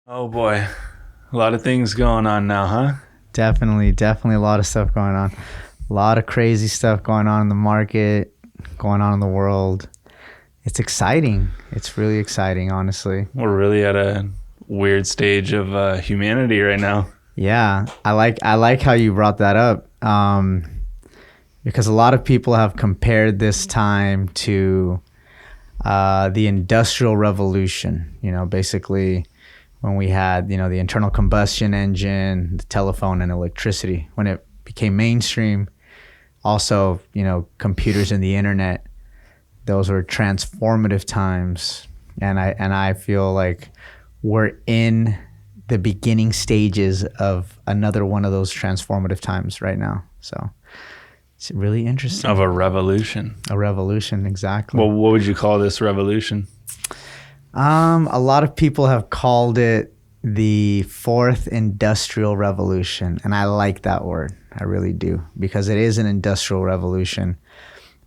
Oh boy, a lot of things going on now, huh? Definitely a lot of stuff going on. A lot of crazy stuff going on in the market, going on in the world. It's exciting. It's really exciting, honestly. We're really at a weird stage of humanity right now. Yeah, I like how you brought that up, because a lot of people have compared this time to the Industrial Revolution. Basically when we had the internal combustion engine, the telephone, and electricity. When it became mainstream, also computers and the internet. Those were transformative times, and I feel like we're in the beginning stages of another one of those transformative times right now. So it's really interesting. Of a revolution. A revolution, exactly. Well, what would you call this revolution? A lot of people have called it the fourth industrial revolution, and I like that word. I really do, because it is an industrial revolution,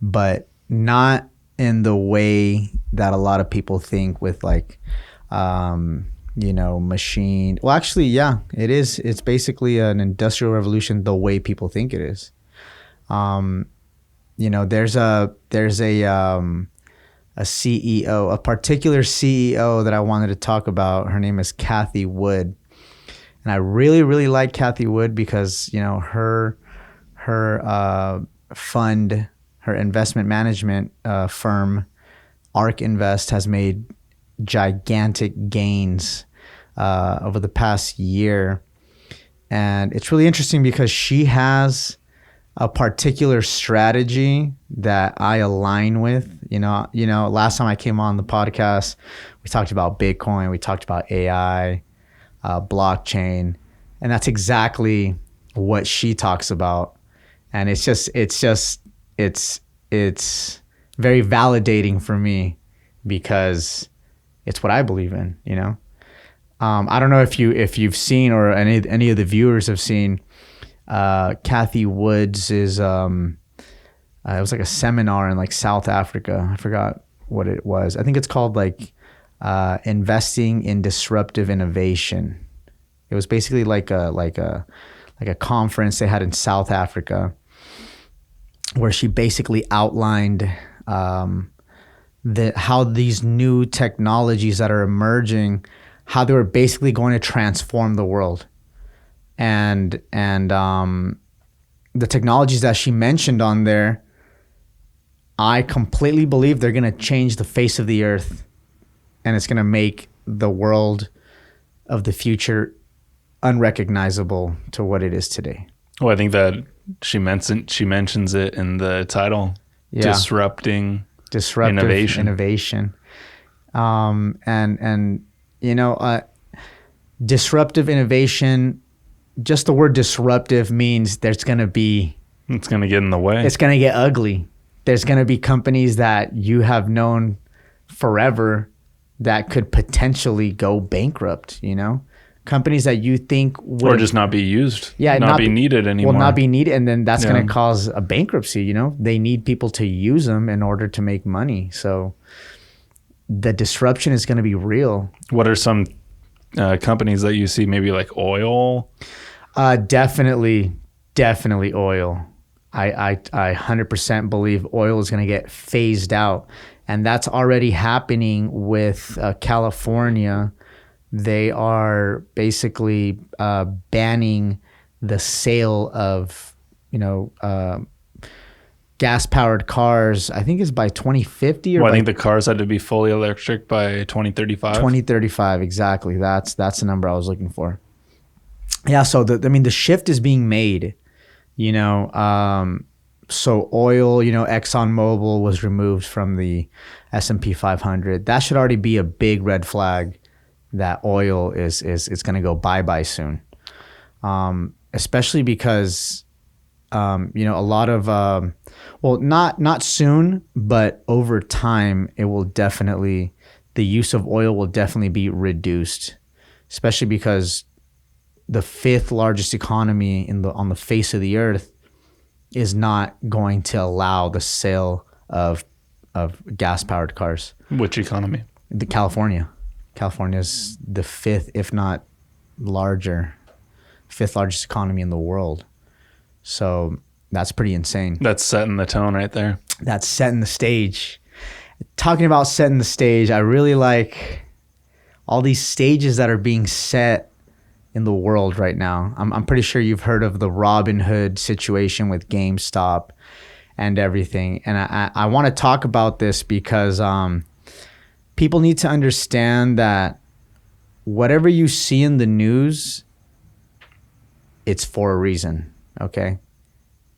but not in the way that a lot of people think with machine. Well, actually, yeah, it is. It's basically an industrial revolution the way people think it is. There's a CEO, a particular CEO that I wanted to talk about. Her name is Cathie Wood. And I really, really like Cathie Wood because, her fund, her investment management firm, ARK Invest, has made gigantic gains over the past year. And it's really interesting because she has a particular strategy that I align with. Last time I came on the podcast, we talked about Bitcoin, we talked about AI, blockchain, and that's exactly what she talks about. And it's very validating for me because it's what I believe in. I don't know if you've seen, or any of the viewers have seen, Cathie Woods is it was like a seminar in South Africa. I forgot what it was. I think it's called investing in disruptive innovation. It was basically like a conference they had in South Africa, where she basically outlined how these new technologies that are emerging, how they were basically going to transform the world. And the technologies that she mentioned on there, I completely believe they're going to change the face of the earth, and it's going to make the world of the future unrecognizable to what it is today. Well, I think that she mentions it in the title. Yeah. Disruptive innovation. Disruptive innovation, just the word disruptive means it's going to get in the way. It's going to get ugly. There's going to be companies that you have known forever that could potentially go bankrupt, companies that you think would, or just not be used, not be needed anymore. Well, not be needed, and then that's going to cause a bankruptcy. They need people to use them in order to make money. So the disruption is going to be real. What are some companies that you see, maybe like oil? Definitely oil. I 100% believe oil is going to get phased out, and that's already happening with California. They are basically banning the sale of gas-powered cars. I think it's by 2050. I think the cars had to be fully electric by 2035. 2035, exactly. That's the number I was looking for. Yeah, so the shift is being made. So oil, ExxonMobil was removed from the S&P 500. That should already be a big red flag that oil is going to go bye-bye soon. Especially because, a lot of, not soon, but over time, the use of oil will definitely be reduced, especially because the fifth largest economy on the face of the earth is not going to allow the sale of gas-powered cars. Which economy? California. California is the fifth, if not larger, fifth largest economy in the world. So that's pretty insane. That's setting the tone right there. That's setting the stage. Talking about setting the stage, I really like all these stages that are being set in the world right now. I'm pretty sure you've heard of the Robin Hood situation with GameStop and everything. And I want to talk about this because people need to understand that whatever you see in the news, it's for a reason, okay?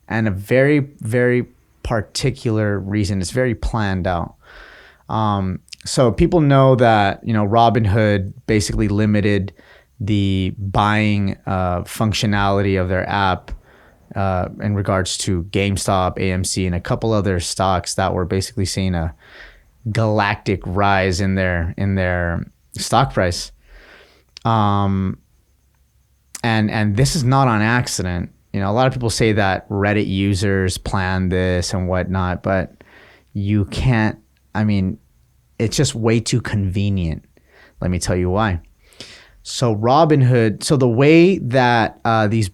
And a very, very particular reason. It's very planned out. So people know that, Robin Hood basically limited the buying functionality of their app in regards to GameStop, AMC, and a couple other stocks that were basically seeing a galactic rise in their stock price. And this is not on accident. A lot of people say that Reddit users planned this and whatnot, but you can't. It's just way too convenient. Let me tell you why. So Robinhood, so the way that these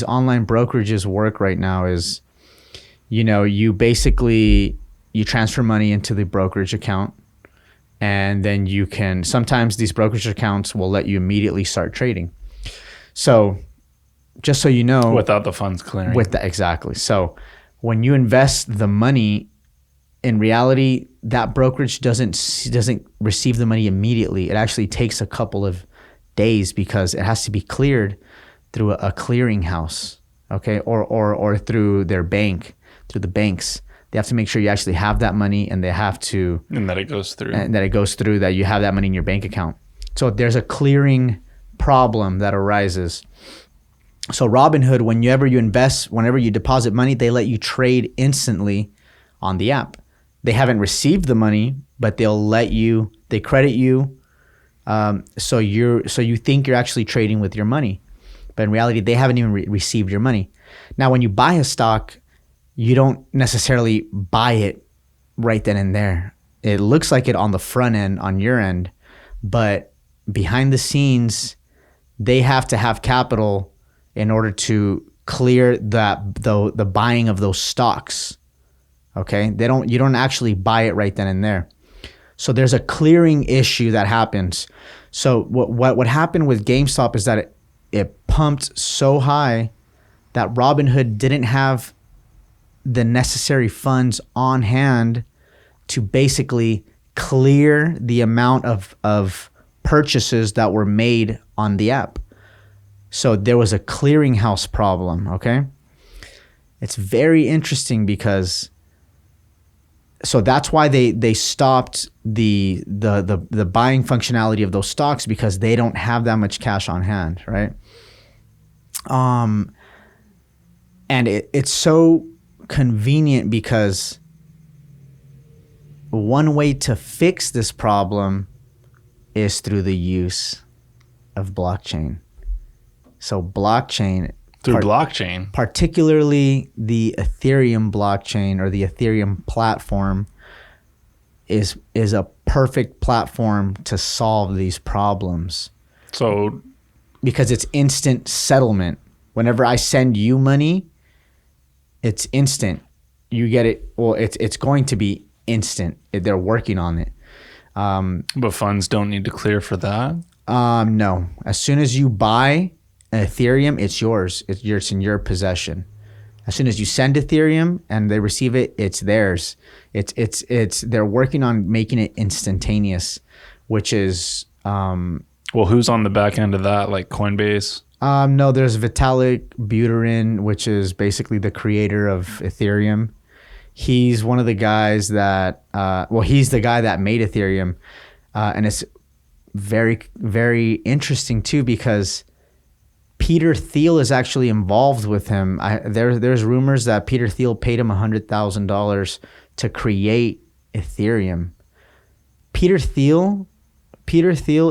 online brokerages work right now is, you basically, you transfer money into the brokerage account, and then sometimes these brokerage accounts will let you immediately start trading. So just so you know. Without the funds clearing. Exactly. So when you invest the money, in reality, that brokerage doesn't receive the money immediately. It actually takes a couple of days because it has to be cleared through a clearinghouse, okay, or through their bank, through the banks. They have to make sure you actually have that money, and that it goes through, that you have that money in your bank account. So there's a clearing problem that arises. So Robinhood, whenever you deposit money, they let you trade instantly on the app. They haven't received the money, but they credit you. So you think you're actually trading with your money, but in reality, they haven't even received your money. Now, when you buy a stock, you don't necessarily buy it right then and there. It looks like it on the front end, on your end, but behind the scenes, they have to have capital in order to clear the buying of those stocks. Okay, you don't actually buy it right then and there. So there's a clearing issue that happens. So what happened with GameStop is that it pumped so high that Robinhood didn't have the necessary funds on hand to basically clear the amount of purchases that were made on the app. So there was a clearinghouse problem, okay? It's very interesting because so that's why they stopped the buying functionality of those stocks, because they don't have that much cash on hand, right? And it's so convenient because one way to fix this problem is through the use of blockchain. So blockchain, particularly the Ethereum blockchain or the Ethereum platform, is a perfect platform to solve these problems. So because it's instant settlement. Whenever I send you money, it's instant. You get it. Well, it's going to be instant. They're working on it. But funds don't need to clear for that? No. As soon as you buy Ethereum, it's yours. It's in your possession. As soon as you send Ethereum and they receive it, it's theirs. They're working on making it instantaneous, which is well, who's on the back end of that, like Coinbase? No, there's Vitalik Buterin, which is basically the creator of Ethereum. He's one of the guys that he's the guy that made Ethereum, and it's very, very interesting too because Peter Thiel is actually involved with him. There's rumors that Peter Thiel paid him $100,000 to create Ethereum. Peter Thiel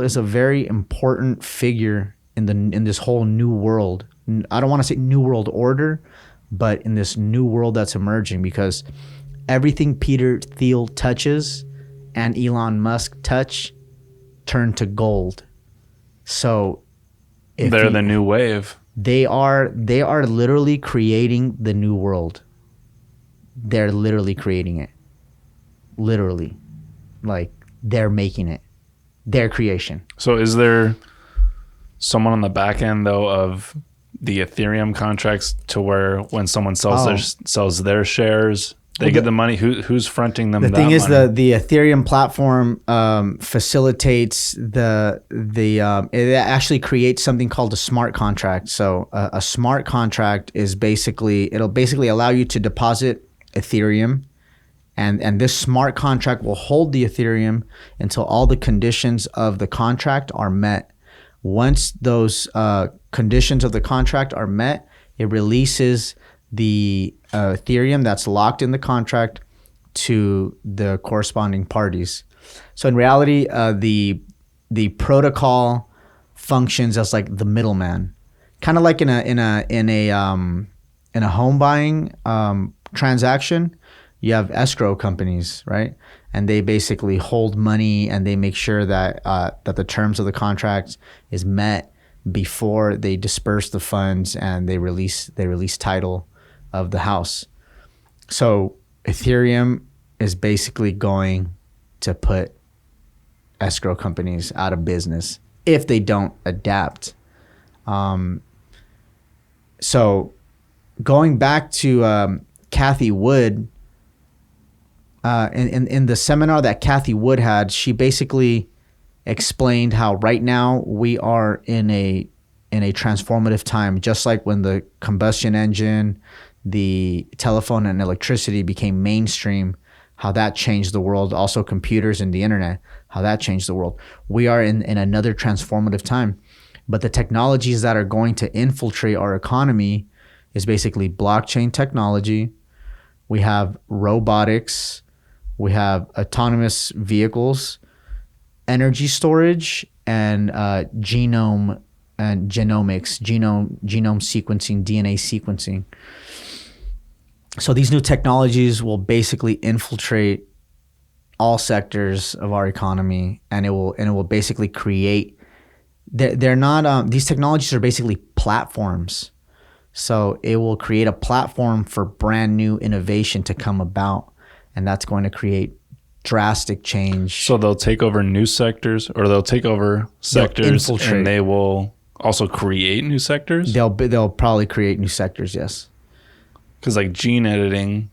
is a very important figure in this whole new world. I don't want to say new world order, but in this new world that's emerging, because everything Peter Thiel touches and Elon Musk touch turn to gold. So if they're the new wave. they are literally creating the new world. They're literally creating it. Literally. Like, they're making it. Their creation. So is there someone on the back end though of the Ethereum contracts to where when someone sells their shares, they get the money? Who's fronting them? The that thing is, money? the Ethereum platform facilitates it actually creates something called a smart contract. So a smart contract is it'll basically allow you to deposit Ethereum, and this smart contract will hold the Ethereum until all the conditions of the contract are met. Once those conditions of the contract are met, it releases the Ethereum that's locked in the contract to the corresponding parties. So in reality, the protocol functions as like the middleman, kind of like in a home buying transaction. You have escrow companies, right? And they basically hold money and they make sure that that the terms of the contract is met before they disperse the funds and they release title of the house. So Ethereum is basically going to put escrow companies out of business if they don't adapt. So going back to Cathie Wood, in the seminar that Cathie Wood had, she basically explained how right now we are in a transformative time, just like when the combustion engine, the telephone and electricity became mainstream, how that changed the world. Also computers and the internet, how that changed the world. We are in another transformative time. But the technologies that are going to infiltrate our economy is basically blockchain technology. We have robotics. We have autonomous vehicles, energy storage, and genomics, genome sequencing, DNA sequencing. So these new technologies will basically infiltrate all sectors of our economy, and it will basically create. They're not. These technologies are basically platforms. So it will create a platform for brand new innovation to come about, and that's going to create drastic change. So they'll take over new sectors, or they'll take over sectors, and they will also create new sectors? They'll probably create new sectors, yes. Because like gene editing,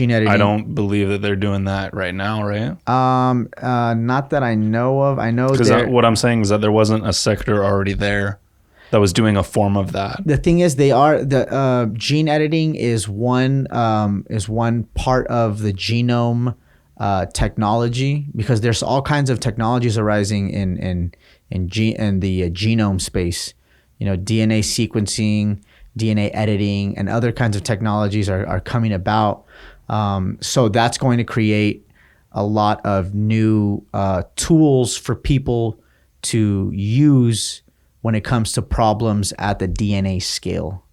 I don't believe that they're doing that right now, right? Not that I know of. I know because what I'm saying is that there wasn't a sector already there that was doing a form of that. The thing is, the gene editing is one part of the genome technology, because there's all kinds of technologies arising in the genome space. You know, DNA sequencing, DNA editing, and other kinds of technologies are coming about. So that's going to create a lot of new tools for people to use when it comes to problems at the DNA scale.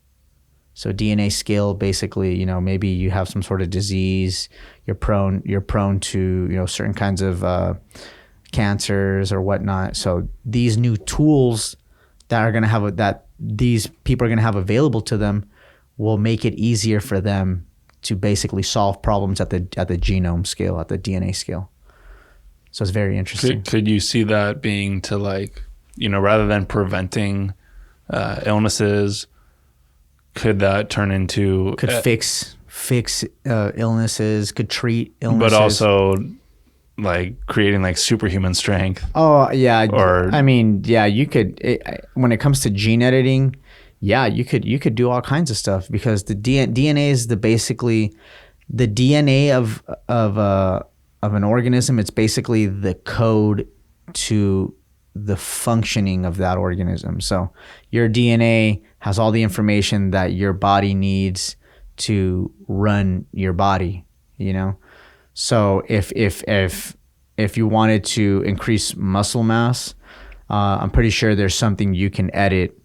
So DNA scale, basically, you know, maybe you have some sort of disease, you're prone to, you know, certain kinds of cancers or whatnot. So these new tools that are going to have that these people are going to have available to them will make it easier for them to basically solve problems at the genome scale, at the DNA scale. So it's very interesting. Could you see that being to, like, you know, rather than preventing illnesses, could that turn into fix illnesses, could treat illnesses, but also like creating like superhuman strength? Oh yeah, or I mean, yeah, you could. When it comes to gene editing, yeah, you could do all kinds of stuff, because the DNA is basically the DNA of an organism. It's basically the code to the functioning of that organism. So your DNA has all the information that your body needs to run your body, you know? So if you wanted to increase muscle mass, I'm pretty sure there's something you can edit,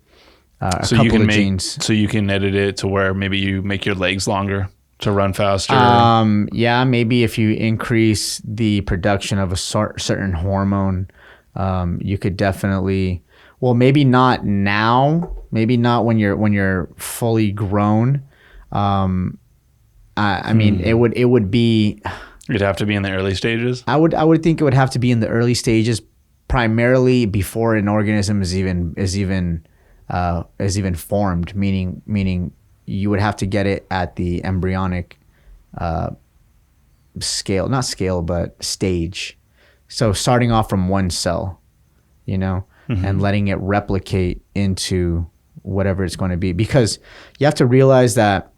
genes. So you can edit it to where maybe you make your legs longer to run faster. Yeah, maybe if you increase the production of a certain hormone, You could definitely, well, maybe not now, maybe not when you're fully grown. I mean, it would be. It'd have to be in the early stages. I would think it would have to be in the early stages, primarily before an organism is even formed. Meaning you would have to get it at the embryonic scale, not scale, but stage. So starting off from one cell, and letting it replicate into whatever it's going to be, because you have to realize that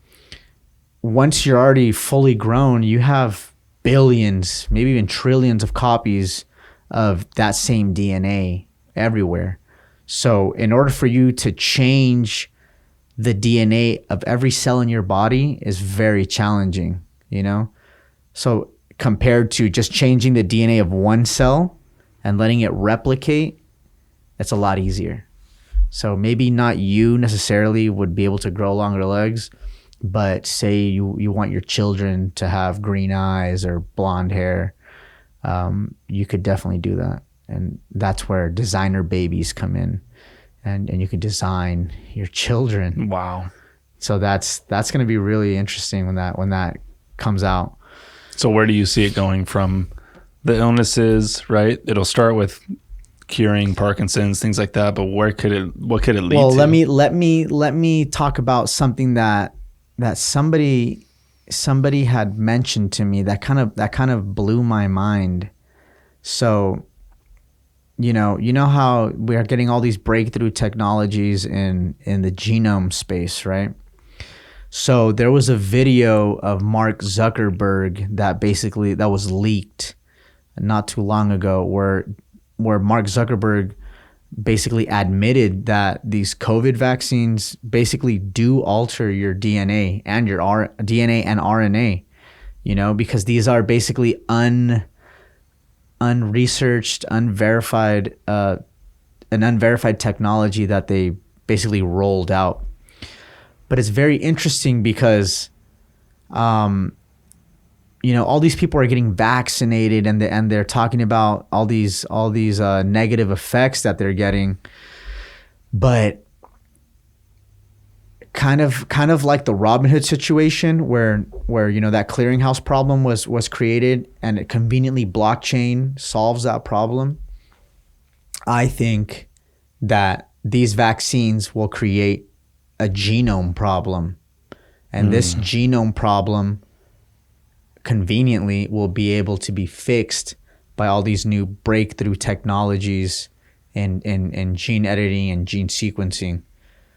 once you're already fully grown, you have billions, maybe even trillions of copies of that same DNA everywhere. So in order for you to change the DNA of every cell in your body is very challenging, So compared to just changing the DNA of one cell and letting it replicate, it's a lot easier. So maybe not you necessarily would be able to grow longer legs, but say you want your children to have green eyes or blonde hair, you could definitely do that. And that's where designer babies come in, and you could design your children. Wow. So that's going to be really interesting when that comes out. So where do you see it going from the illnesses, right? It'll start with curing Parkinson's, things like that, but what could it lead to? Well, let me talk about something that somebody had mentioned to me that kind of blew my mind. So, you know how we are getting all these breakthrough technologies in the genome space, right? So there was a video of Mark Zuckerberg that was leaked not too long ago, where Mark Zuckerberg basically admitted that these COVID vaccines basically do alter your DNA and your DNA and RNA, because these are basically unresearched, unverified, an unverified technology that they basically rolled out. But it's very interesting because, all these people are getting vaccinated and they're talking about all these negative effects that they're getting, but kind of like the Robin Hood situation where that clearinghouse problem was created and it conveniently blockchain solves that problem. I think that these vaccines will create a genome problem, and this genome problem conveniently will be able to be fixed by all these new breakthrough technologies in gene editing and gene sequencing.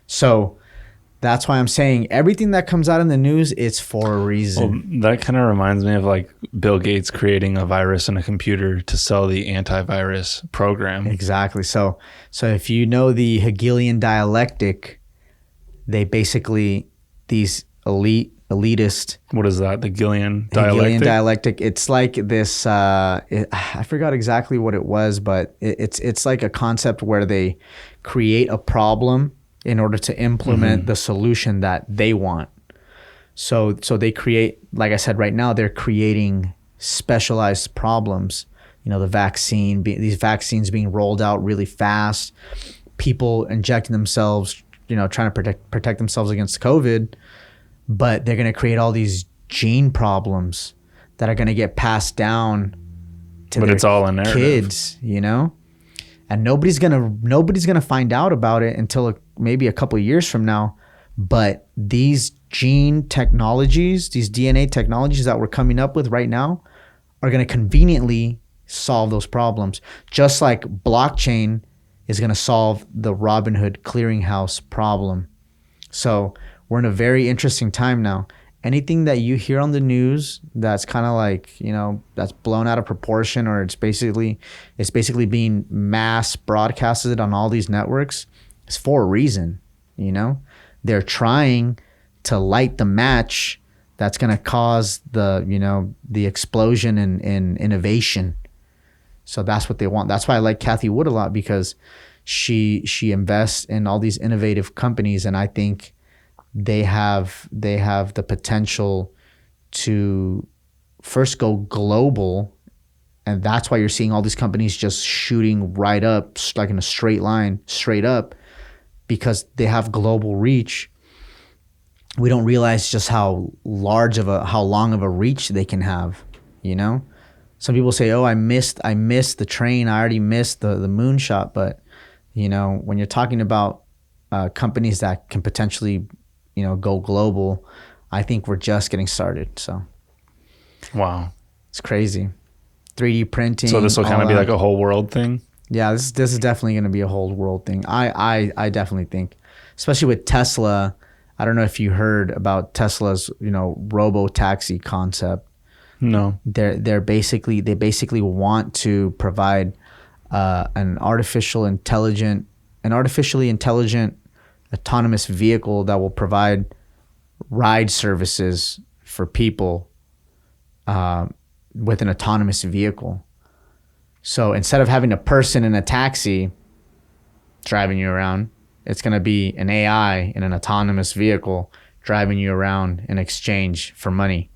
So that's why I'm saying everything that comes out in the news, it's for a reason. Well, that kind of reminds me of like Bill Gates creating a virus in a computer to sell the antivirus program. Exactly. So if you know the Hegelian dialectic, they basically, these elitist. What is that? The Hegelian dialectic. It's like this. I forgot exactly what it was, but it's like a concept where they create a problem in order to implement the solution that they want. So they create, like I said, right now they're creating specialized problems. The these vaccines being rolled out really fast, people injecting themselves, trying to protect themselves against COVID. But they're going to create all these gene problems that are going to get passed down to their it's all a narrative. Kids, and nobody's gonna find out about it until maybe a couple of years from now. But these gene technologies, these DNA technologies that we're coming up with right now, are going to conveniently solve those problems, just like blockchain is going to solve the Robin Hood clearinghouse problem. So we're in a very interesting time now. Anything that you hear on the news that's kind of like, that's blown out of proportion, or it's basically being mass broadcasted on all these networks, is for a reason. They're trying to light the match that's going to cause the explosion in innovation. So that's what they want. That's why I like Cathie Wood a lot, because she invests in all these innovative companies, and I think they have the potential to first go global And that's why you're seeing all these companies just shooting right up, like in a straight line, straight up, because they have global reach. We don't realize just how long of a reach they can have, you know? Some people say, "Oh, I missed the train. I already missed the moonshot." But, you know, when you're talking about companies that can potentially, you know, go global, I think we're just getting started. So, wow, it's crazy. 3D printing. So this will kind of be like a whole world thing. Yeah, this is definitely going to be a whole world thing. I definitely think, especially with Tesla. I don't know if you heard about Tesla's, you know, robo taxi concept. No. They basically want to provide an artificially intelligent autonomous vehicle that will provide ride services for people with an autonomous vehicle. So instead of having a person in a taxi driving you around, it's going to be an AI in an autonomous vehicle driving you around in exchange for money.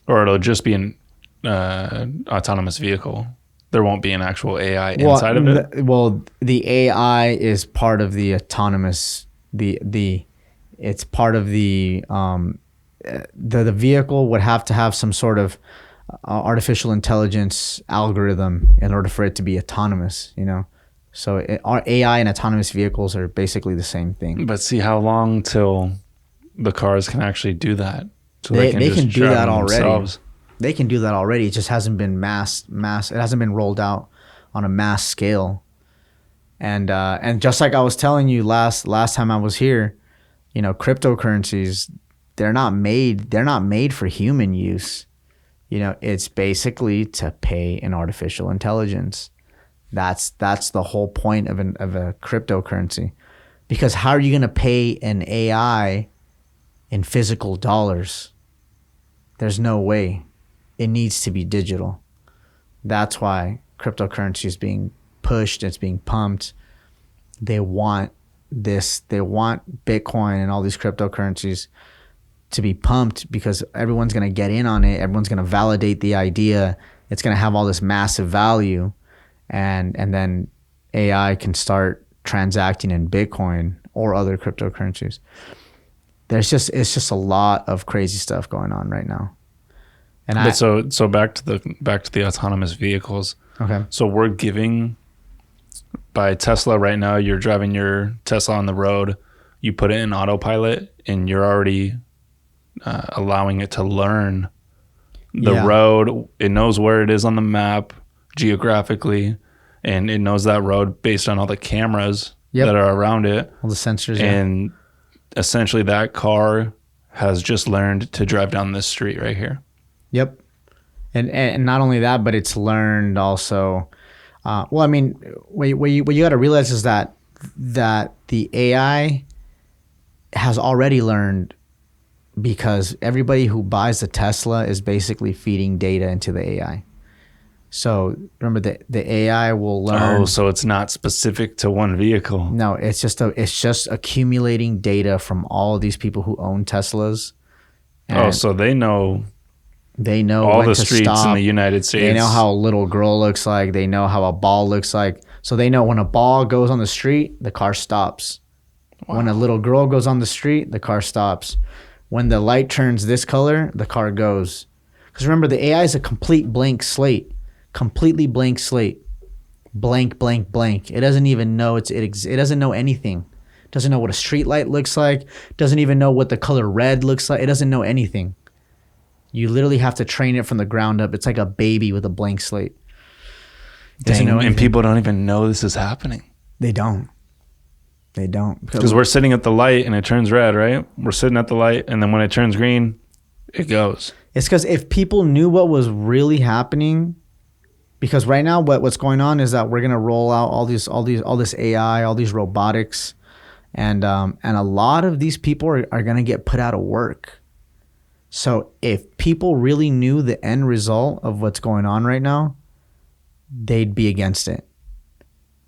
Or it'll just be an autonomous vehicle. There won't be an actual AI inside of it. Well, the AI is part of the autonomous. It's part of the vehicle would have to have some sort of artificial intelligence algorithm in order for it to be autonomous, you know? So our AI and autonomous vehicles are basically the same thing. But see, how long till the cars can actually do that? So they can do that already. Themselves. They can do that already. It just hasn't been mass. It hasn't been rolled out on a mass scale. And just like I was telling you last time I was here, you know, cryptocurrencies, they're not made for human use. You know, it's basically to pay an artificial intelligence. That's the whole point of a cryptocurrency. Because how are you going to pay an AI in physical dollars? There's no way. It needs to be digital. That's why cryptocurrency is being pushed. It's being pumped. They want this. They want Bitcoin and all these cryptocurrencies to be pumped because everyone's going to get in on it. Everyone's going to validate the idea. It's going to have all this massive value. And then AI can start transacting in Bitcoin or other cryptocurrencies. It's just a lot of crazy stuff going on right now. And so back to the autonomous vehicles. Okay. So we're giving by Tesla right now. You're driving your Tesla on the road. You put it in autopilot, and you're already allowing it to learn the road. It knows where it is on the map geographically, and it knows that road based on all the cameras that are around it, all the sensors. And essentially, that car has just learned to drive down this street right here. Yep. And not only that, but it's learned also. Well, I mean, what you got to realize is that the AI has already learned, because everybody who buys the Tesla is basically feeding data into the AI. So remember, the AI will learn. Oh, so it's not specific to one vehicle. No, it's just accumulating data from all of these people who own Teslas. So they know all the streets in the United States. They know how a little girl looks like. They know how a ball looks like. So they know when a ball goes on the street, the car stops. Wow. When a little girl goes on the street, the car stops. When the light turns this color, the car goes. Because remember, the AI is a complete blank slate. Completely blank slate. Blank, blank, blank. It doesn't even know it doesn't know anything. It doesn't know what a street light looks like. It doesn't even know what the color red looks like. It doesn't know anything. You literally have to train it from the ground up. It's like a baby with a blank slate. And people don't even know this is happening. They don't. Because we're sitting at the light and it turns red, right? We're sitting at the light, and then when it turns green, it goes. It's because if people knew what was really happening, because right now what's going on is that we're gonna roll out all this AI, all these robotics, and a lot of these people are gonna get put out of work. So if people really knew the end result of what's going on right now, they'd be against it.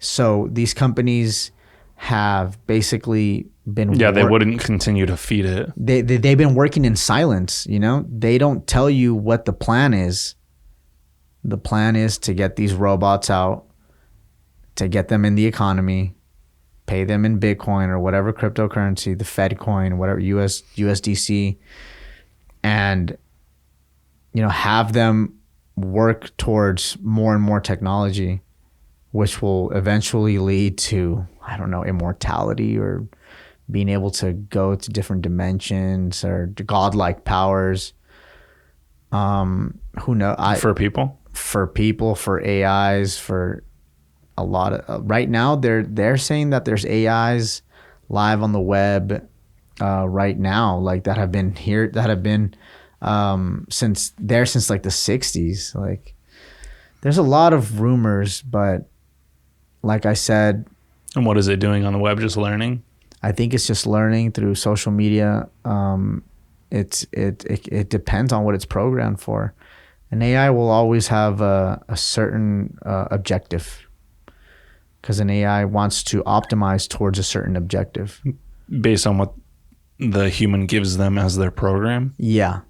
So these companies have basically been... Yeah, they wouldn't continue to feed it. They've been working in silence, you know? They don't tell you what the plan is. The plan is to get these robots out, to get them in the economy, pay them in Bitcoin or whatever cryptocurrency, the Fed coin, whatever USDC, and have them work towards more and more technology, which will eventually lead to, I don't know, immortality or being able to go to different dimensions or godlike powers. Who knows? For people, for AIs, for a lot of right now they're saying that there's AIs live on the web right now, like that have been since like the 60s. Like there's a lot of rumors, but like I said, and what is it doing on the web? Just learning? I think it's just learning through social media. It depends on what it's programmed for. An AI will always have a certain objective, because an AI wants to optimize towards a certain objective based on what the human gives them as their program. Yeah.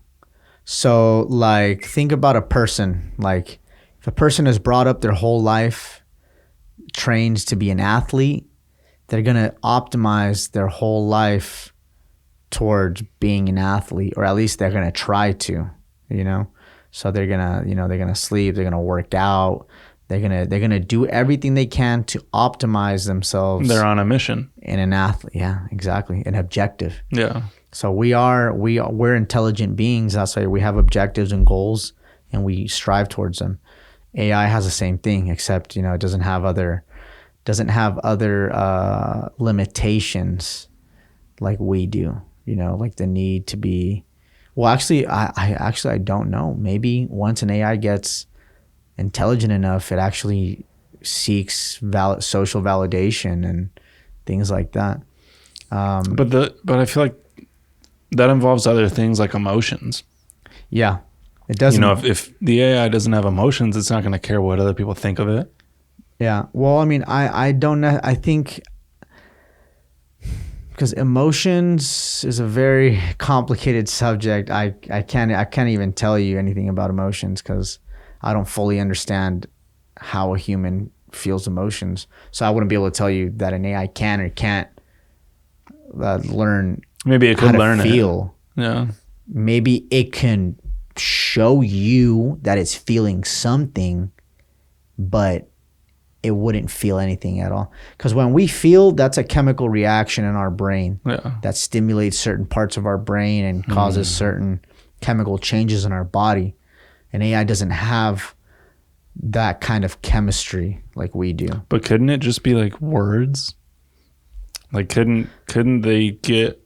So like, think about a person. Like, if a person is brought up their whole life, trained to be an athlete, they're going to optimize their whole life towards being an athlete, or at least they're going to try to, so they're going to, they're going to sleep, they're going to work out, they're going to do everything they can to optimize themselves. They're on a mission. In an athlete. Yeah, exactly. An objective. Yeah. So we're intelligent beings. That's why we have objectives and goals, and we strive towards them. AI has the same thing, except it doesn't have other limitations like we do. Like the need to be. Well, actually, I don't know. Maybe once an AI gets intelligent enough, it actually seeks social validation and things like that. But I feel like that involves other things like emotions. Yeah, it doesn't. If the AI doesn't have emotions, it's not going to care what other people think of it. Yeah. Well, I mean, I don't know. I think because emotions is a very complicated subject. I can't even tell you anything about emotions because I don't fully understand how a human feels emotions. So I wouldn't be able to tell you that an AI can or can't learn. Maybe it could learn feel. Yeah. Maybe it can show you that it's feeling something, but it wouldn't feel anything at all. Because when we feel, that's a chemical reaction in our brain that stimulates certain parts of our brain and causes certain chemical changes in our body. And AI doesn't have that kind of chemistry like we do. But couldn't it just be like words? Like couldn't they get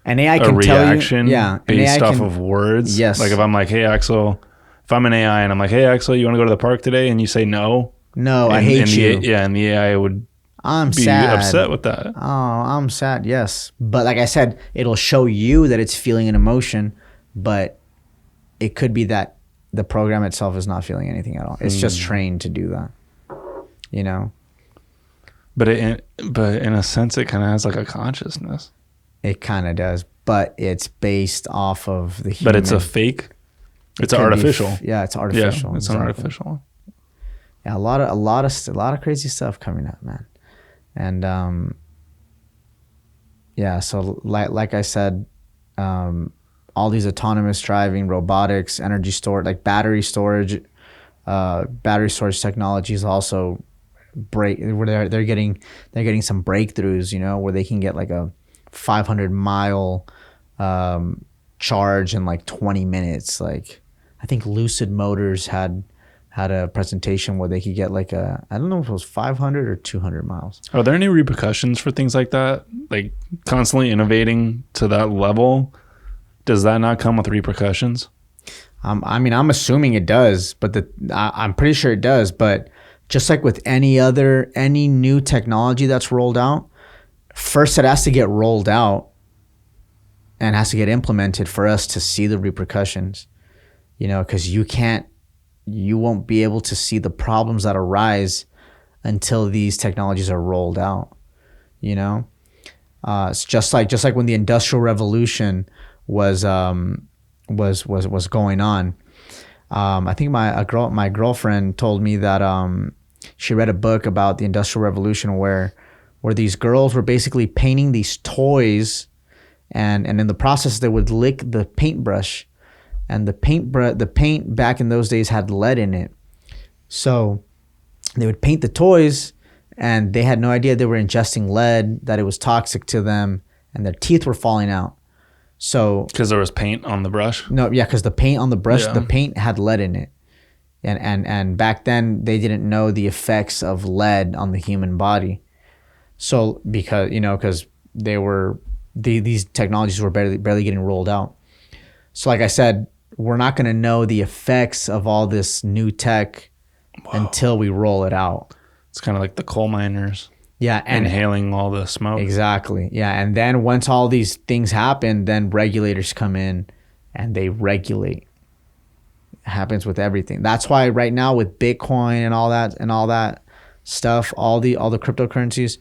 an AI a can reaction tell you, based off of words? Yes. Like if I'm like, hey Axel, if I'm an AI and I'm like, hey Axel, you want to go to the park today? And you say no. No, I hate you. And the AI would be sad. Upset with that. Oh, I'm sad, yes. But like I said, it'll show you that it's feeling an emotion, but it could be that the program itself is not feeling anything at all. It's just trained to do that, But in a sense, it kind of has like a consciousness. It kind of does, but it's based off of the human. But it's a fake. It's artificial. It's artificial. Yeah, it's an artificial. Yeah, a lot of crazy stuff coming up, man. And so like I said, all these autonomous driving, robotics, energy storage, like battery storage technologies also where they're getting some breakthroughs, where they can get like a 500-mile charge in like 20 minutes. Like I think Lucid Motors had a presentation where they could get like I don't know if it was 500 or 200 miles. Are there any repercussions for things like that? Like constantly innovating to that level, does that not come with repercussions? I mean, I'm assuming it does, but I'm pretty sure it does. But just like with any new technology that's rolled out, first it has to get rolled out and has to get implemented for us to see the repercussions, because you won't be able to see the problems that arise until these technologies are rolled out. It's just like when the Industrial Revolution was going on. I think my girlfriend told me that she read a book about the Industrial Revolution where these girls were basically painting these toys, and in the process they would lick the paintbrush, and the paint back in those days had lead in it. So they would paint the toys, and they had no idea they were ingesting lead, that it was toxic to them, and their teeth were falling out. So because there was paint on the brush. No, yeah, because the paint on the brush, Yeah. the paint had lead in it, and back then they didn't know the effects of lead on the human body. So because they were these technologies were barely getting rolled out. So like I said, we're not going to know the effects of all this new tech until we roll it out. It's kind of like the coal miners. Yeah, and inhaling all the smoke. exactly. Yeah, and then once all these things happen, then regulators come in and they regulate. It happens with everything. That's why right now with Bitcoin and all that stuff, all the cryptocurrencies,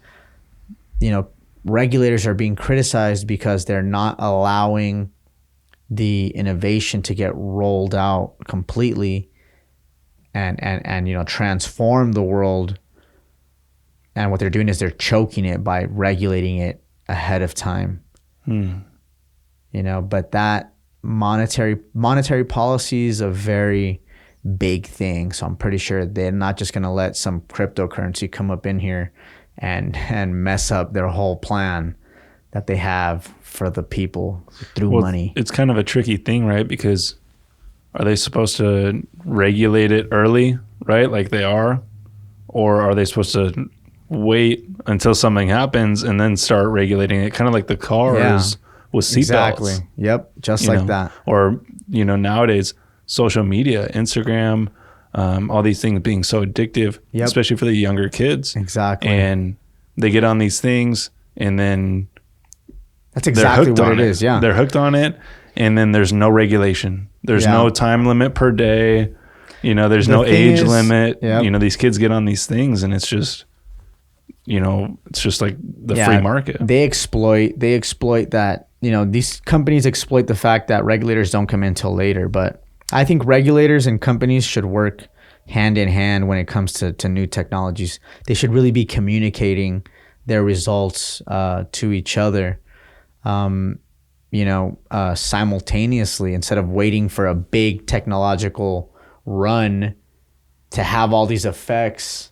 regulators are being criticized because they're not allowing the innovation to get rolled out completely and transform the world. And what they're doing is they're choking it by regulating it ahead of time. But that monetary policy is a very big thing. So I'm pretty sure they're not just going to let some cryptocurrency come up in here and mess up their whole plan that they have for the people through money. It's kind of a tricky thing, right? Because are they supposed to regulate it early, right? Like they are? Or are they supposed to wait until something happens and then start regulating it? Kind of like the cars with seatbelts. Exactly. Yep. Just like that. Or, nowadays, social media, Instagram, all these things being so addictive, especially for the younger kids. Exactly. And they get on these things and then that's exactly what it is. Yeah. They're hooked on it. And then there's no regulation. There's no time limit per day. There's no age limit. Yep. These kids get on these things and it's just, it's just like the free market. They exploit that, these companies exploit the fact that regulators don't come in till later. But I think regulators and companies should work hand in hand when it comes to new technologies. They should really be communicating their results to each other, simultaneously, instead of waiting for a big technological run to have all these effects,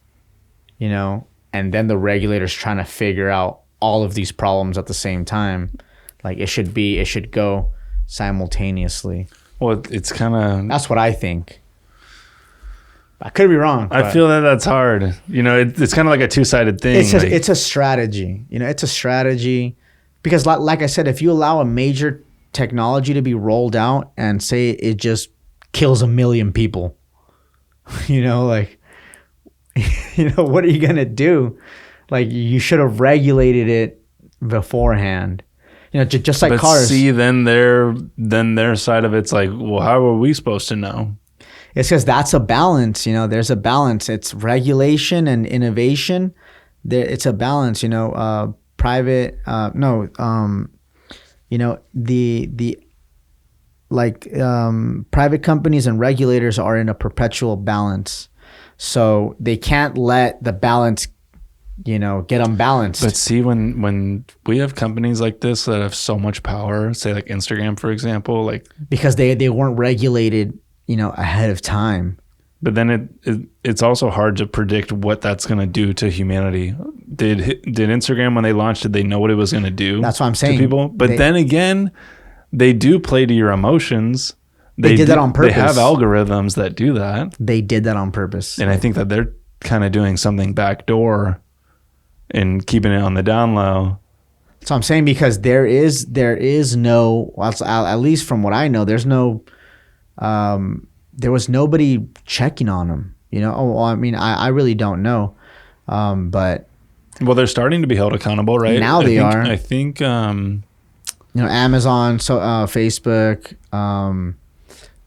and then the regulators trying to figure out all of these problems at the same time. Like it should go simultaneously. Well, it's kind of... That's what I think. I could be wrong. I feel that's hard. It's kind of like a two-sided thing. It's a strategy. It's a strategy because like I said, if you allow a major technology to be rolled out and say it just kills 1 million people, what are you going to do? Like you should have regulated it beforehand. Just like cars. See, then their side of it's like, well, how are we supposed to know? It's because that's a balance. There's a balance. It's regulation and innovation. It's a balance. Private. Private companies and regulators are in a perpetual balance, so they can't let the balance get unbalanced. But see, when we have companies like this that have so much power, say like Instagram, for example, like because they weren't regulated, ahead of time. But then it's also hard to predict what that's going to do to humanity. Did Instagram, when they launched, did they know what it was going to do? That's what I'm saying. To people? But then again, they do play to your emotions. They did that on purpose. They have algorithms that do that. They did that on purpose. And I think that they're kind of doing something backdoor and keeping it on the down low. So I'm saying, because there is no, at least from what I know, there's no, there was nobody checking on them. I really don't know, but well, they're starting to be held accountable, right? Now they are. I think Amazon, Facebook,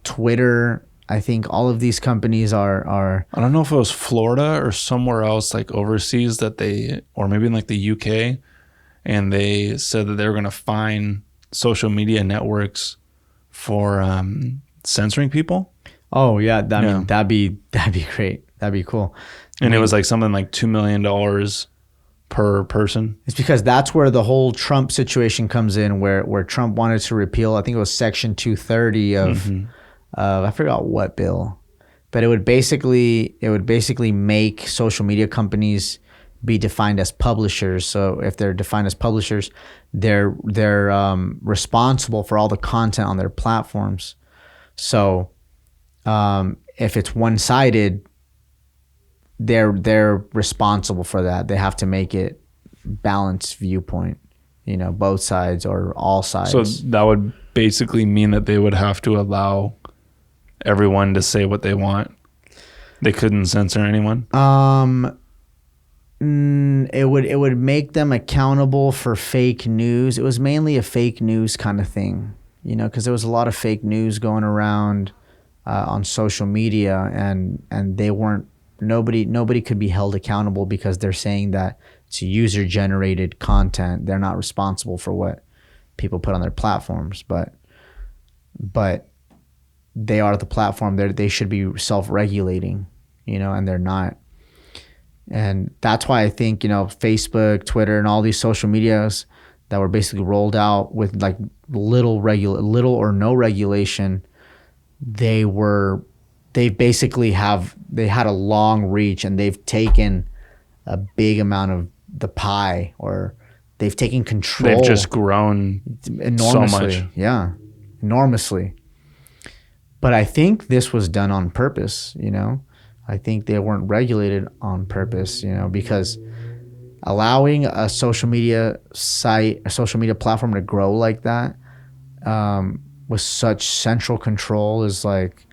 Twitter. I think all of these companies are. I don't know if it was Florida or somewhere else, like overseas, or maybe in like the UK, and they said that they were going to fine social media networks for censoring people. Oh yeah, I Yeah. mean that'd be great. That'd be cool. And it was like something like $2 million per person. It's because that's where the whole Trump situation comes in, where Trump wanted to repeal, I think it was Section 230 of I forgot what bill, but it would basically make social media companies be defined as publishers. So if they're defined as publishers, they're responsible for all the content on their platforms. So if it's one-sided, they're responsible for that. They have to make it balanced viewpoint, both sides or all sides. So that would basically mean that they would have to allow everyone to say what they want. They couldn't censor anyone. It would make them accountable for fake news. It was mainly a fake news kind of thing, because there was a lot of fake news going around on social media, and they weren't. Nobody could be held accountable because they're saying that it's user generated content. They're not responsible for what people put on their platforms, but they are the platform. They should be self-regulating, and they're not. And that's why I think, Facebook, Twitter, and all these social medias that were basically rolled out with like little or no regulation, they had a long reach, and they've taken a big amount of the pie, or they've taken control. They've just grown enormously. so much. Yeah, enormously. But I think this was done on purpose, I think they weren't regulated on purpose, because allowing a social media platform to grow like that with such central control is like,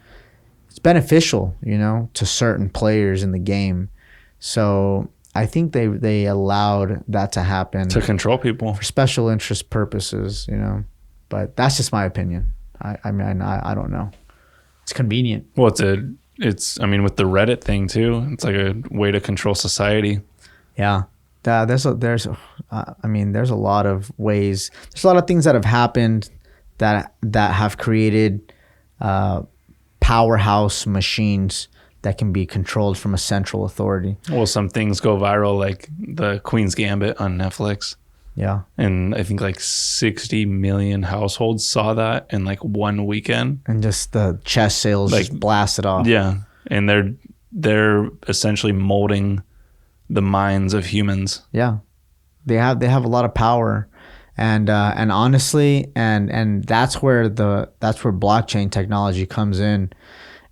it's beneficial, to certain players in the game. So I think they allowed that to happen To control people. for special interest purposes, But that's just my opinion. I mean, I don't know. It's convenient. Well, it's I mean, with the Reddit thing too, it's like a way to control society. Yeah. There's a lot of ways. There's a lot of things that have happened that have created powerhouse machines that can be controlled from a central authority. Well, some things go viral, like the Queen's Gambit on Netflix. Yeah. And I think like 60 million households saw that in like one weekend. And just the chess sales just blasted off. Yeah. And they're essentially molding the minds of humans. Yeah. They have a lot of power. And honestly, and that's where blockchain technology comes in,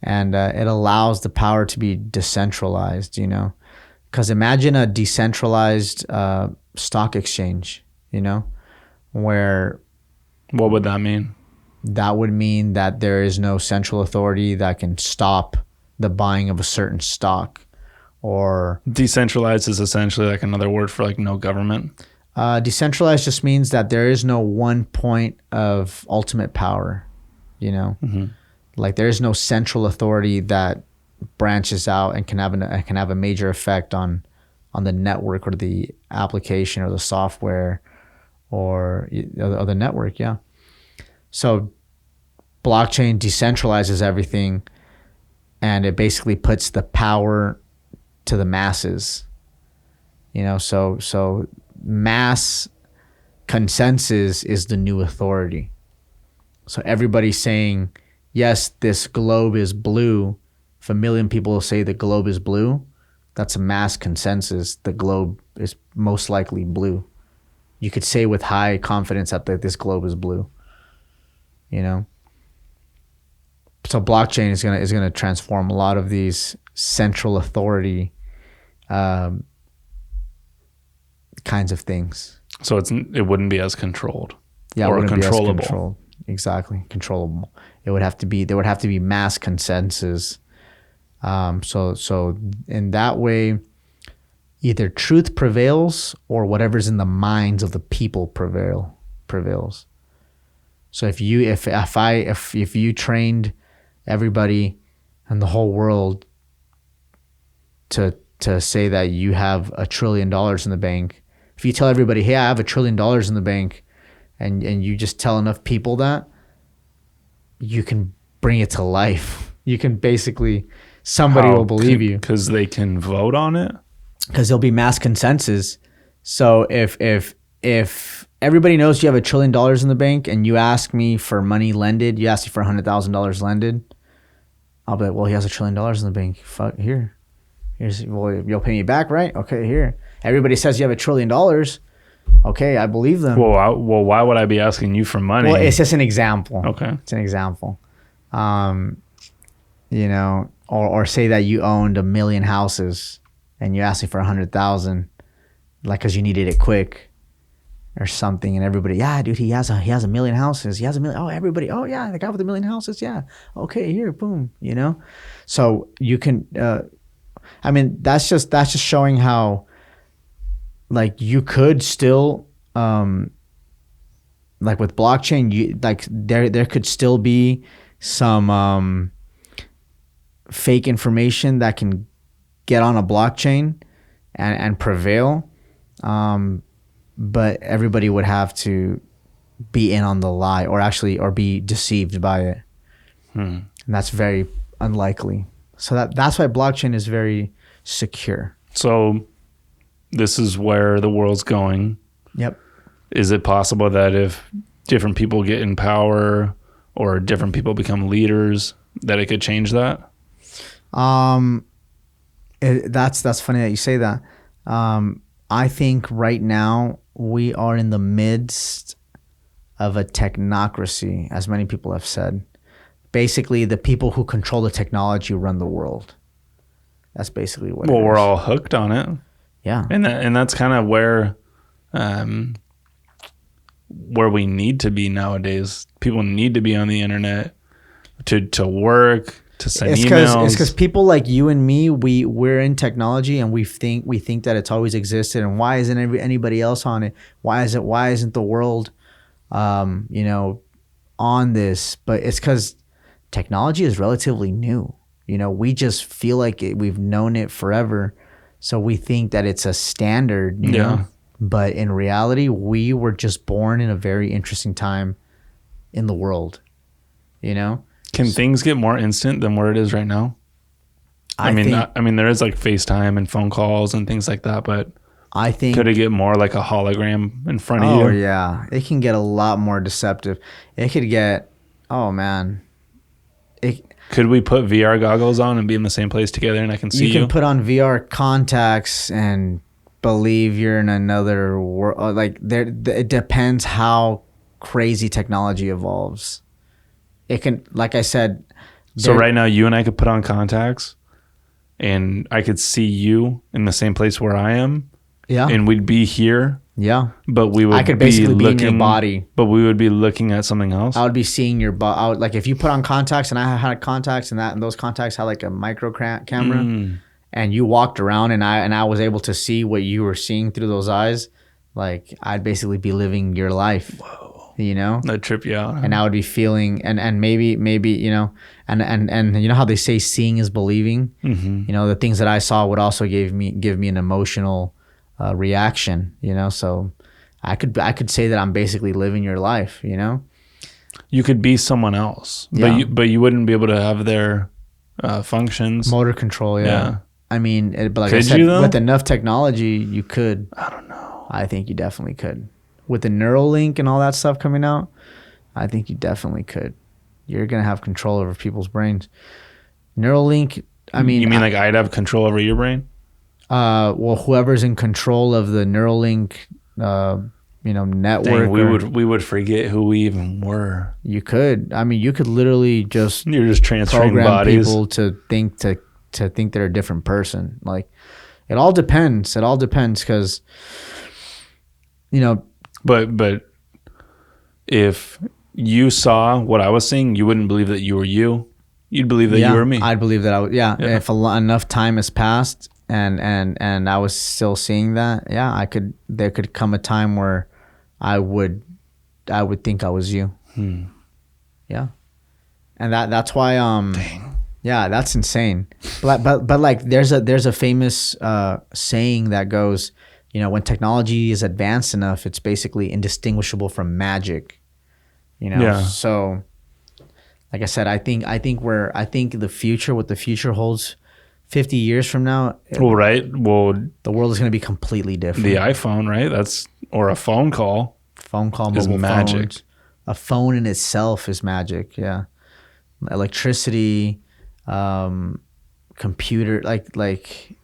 and it allows the power to be decentralized, because imagine a decentralized stock exchange, where What would that mean? that would mean that there is no central authority that can stop the buying of a certain stock, or Decentralized is essentially like another word for like no government. decentralized just means that there is no one point of ultimate power, Mm-hmm. Like there is no central authority that branches out and can have a major effect on the network or the application or the software or the network. Yeah. So blockchain decentralizes everything, and it basically puts the power to the masses. So mass consensus is the new authority. So everybody's saying, yes, this globe is blue. If 1 million people say the globe is blue, that's a mass consensus. The globe is most likely blue. You could say with high confidence that this globe is blue. So blockchain is gonna transform a lot of these central authority kinds of things. So it wouldn't be as controlled. Yeah, or it wouldn't controllable. be as controlled. Exactly, controllable. There would have to be mass consensus. So in that way, either truth prevails or whatever's in the minds of the people prevails. So if you trained everybody in the whole world to say that you have $1 trillion in the bank, if you tell everybody, hey, I have $1 trillion in the bank, and you just tell enough people that, you can bring it to life. You can basically, somebody will believe you. Because they can vote on it? Because there'll be mass consensus. So if everybody knows you have $1 trillion in the bank and you ask me for money lended, you ask me for $100,000 lended, I'll be like, well, he has $1 trillion in the bank. Fuck, well, you'll pay me back, right? Okay, here. Everybody says you have $1 trillion. Okay, I believe them. Well, why would I be asking you for money? Well, it's just an example. Okay. It's an example. You know, or say that you owned 1 million houses and you asked me for 100,000, like, because you needed it quick or something, and everybody, yeah, dude, he has 1 million houses. He has 1 million. Oh, everybody, oh yeah, the guy with 1 million houses, yeah. Okay, here, boom, you know. So you can, I mean, that's just showing how, like, you could still, like with blockchain, you like there could still be some fake information that can get on a blockchain and prevail, but everybody would have to be in on the lie or be deceived by it, and that's very unlikely. So that's why blockchain is very secure. So this is where the world's going. Yep. Is it possible that if different people get in power or different people become leaders, that it could change that? That's funny that you say that. I think right now we are in the midst of a technocracy, as many people have said. Basically, the people who control the technology run the world. That's basically what. Well, we're all hooked on it. Yeah, and that's kind of where we need to be nowadays. People need to be on the internet to work, to send emails. It's because people like you and me, we're in technology and we think that it's always existed. And why isn't anybody else on it? Why isn't the world, on this? But it's because technology is relatively new. We just feel like we've known it forever. So we think that it's a standard, you know? But in reality, we were just born in a very interesting time in the world, Can things get more instant than what it is right now? I mean, there is like FaceTime and phone calls and things like that, but I think could it get more like a hologram in front of you? Oh yeah, it can get a lot more deceptive. It could get, oh man, Could we put VR goggles on and be in the same place together and I can see you? You can put on VR contacts and believe you're in another world. Like it depends how crazy technology evolves. It can, like I said. So right now you and I could put on contacts and I could see you in the same place where I am. Yeah. And we'd be here. Yeah. But I could basically be in your body. But we would be looking at something else. I would be seeing your body. Like if you put on contacts and I had contacts and those contacts had like a micro camera and you walked around and I was able to see what you were seeing through those eyes, like I'd basically be living your life. Whoa. That'd trip you out. And I would be feeling and maybe and you know how they say seeing is believing? Mm-hmm. The things that I saw would also give me an emotional reaction, so I could say that I'm basically living your life. You could be someone else, yeah. but you wouldn't be able to have their functions. Motor control. Yeah. I mean, but like could I said, you, though? With enough technology, you could. I don't know. I think you definitely could. With the Neuralink and all that stuff coming out, I think you definitely could. You're gonna have control over people's brains. Neuralink. I mean, you mean like I'd have control over your brain? Well, whoever's in control of the Neuralink, network. Dang, we would forget who we even were. You could. I mean, you could literally just. You're just transferring program bodies. People to think they're a different person. Like, it all depends. It all depends because, But if you saw what I was seeing, you wouldn't believe that you were you. You'd believe that you were me. I'd believe that I would. Yeah. If enough time has passed and I was still seeing that, there could come a time where I would think I was you. Yeah. And that's why Dang. Yeah, that's insane. But like there's a famous saying that goes, when technology is advanced enough, it's basically indistinguishable from magic. Yeah. So like I said, I think the future, what the future holds 50 years from now, Well, right. Well, the world is going to be completely different. the iPhone, right? Or a phone call. Phone call, is mobile magic. phones. A phone in itself is magic. Yeah. Electricity, computer, like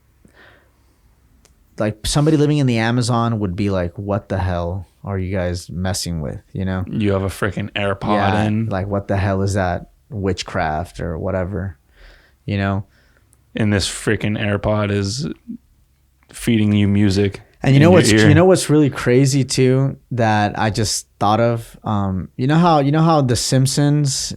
somebody living in the Amazon would be like, what the hell are you guys messing with? You know? You have a freaking AirPod in. Like, what the hell is that? Witchcraft or whatever, you know? And this freaking AirPod is feeding you music. And you know what's really crazy too that I just thought of? You know how The Simpsons,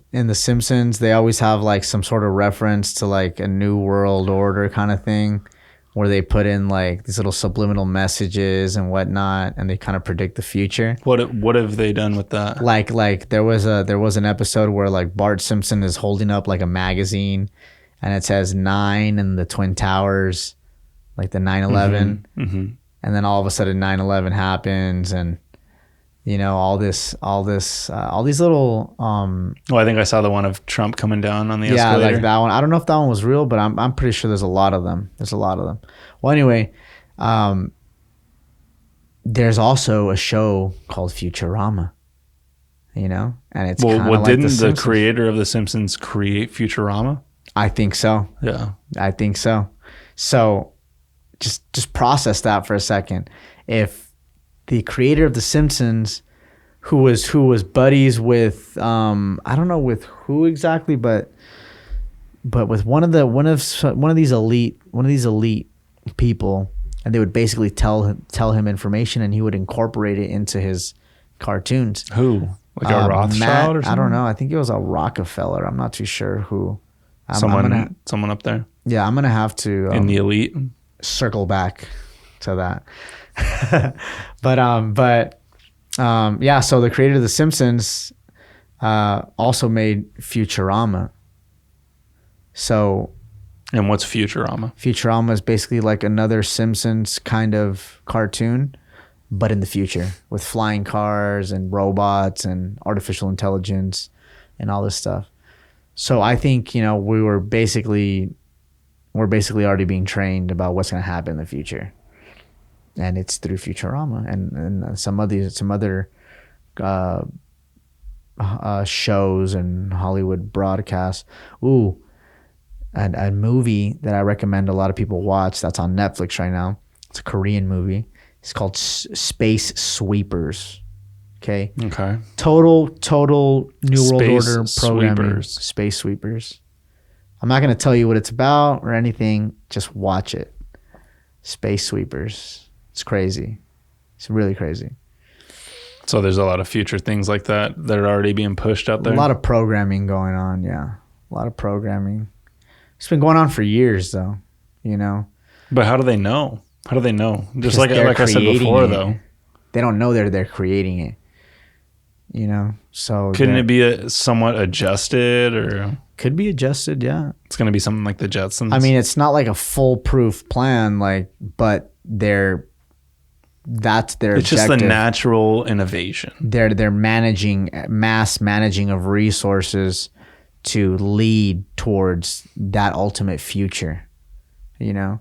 they always have like some sort of reference to like a new world order kind of thing, where they put in like these little subliminal messages and whatnot, and they kind of predict the future. What have they done with that? Like there was an episode where like Bart Simpson is holding up like a magazine, and it says 9 and the Twin Towers, like the 9/11. Mm-hmm. And then all of a sudden 9/11 happens, and you know, all these little Well, I think I saw the one of Trump coming down on the escalator. like that one. I don't know if that one was real, but I'm pretty sure there's a lot of them. Well, anyway, there's also a show called Futurama, you know, and it's kind of like didn't The the Simpsons. creator of The Simpsons create Futurama? I think so. Yeah. I think so. So just process that for a second. If the creator of The Simpsons, who was buddies with I don't know with who exactly, but with one of these elite people, and they would basically tell him information, and he would incorporate it into his cartoons. Who? Like a Rothschild or something? I don't know. I think it was a Rockefeller. I'm not too sure who. Someone up there Yeah, I'm gonna have to in the elite. circle back to that. but yeah, so the creator of The Simpsons also made Futurama. So And what's Futurama? Futurama is basically like another Simpsons kind of cartoon, but in the future with flying cars and robots and artificial intelligence and all this stuff. So I think, you know, we're basically already being trained about what's going to happen in the future, and it's through Futurama and some other shows and Hollywood broadcasts. Ooh, and a movie that I recommend a lot of people watch that's on Netflix right now. It's a Korean movie. It's called Space Sweepers. Okay. Total New World Order programming. Space Sweepers. I'm not going to tell you what it's about or anything. Just watch it. Space Sweepers. It's crazy. It's really crazy. So there's a lot of future things like that are already being pushed out there. A lot of programming going on. Yeah. A lot of programming. It's been going on for years though, you know. But how do they know? Just Because like I said before, it. though. They don't know they're creating it. You know, so couldn't it be somewhat adjusted, or could be adjusted? Yeah, it's going to be something like the Jetsons. I mean, it's not like a foolproof plan, but that's their it's objective. just the natural innovation. They're mass managing of resources to lead towards that ultimate future. You know,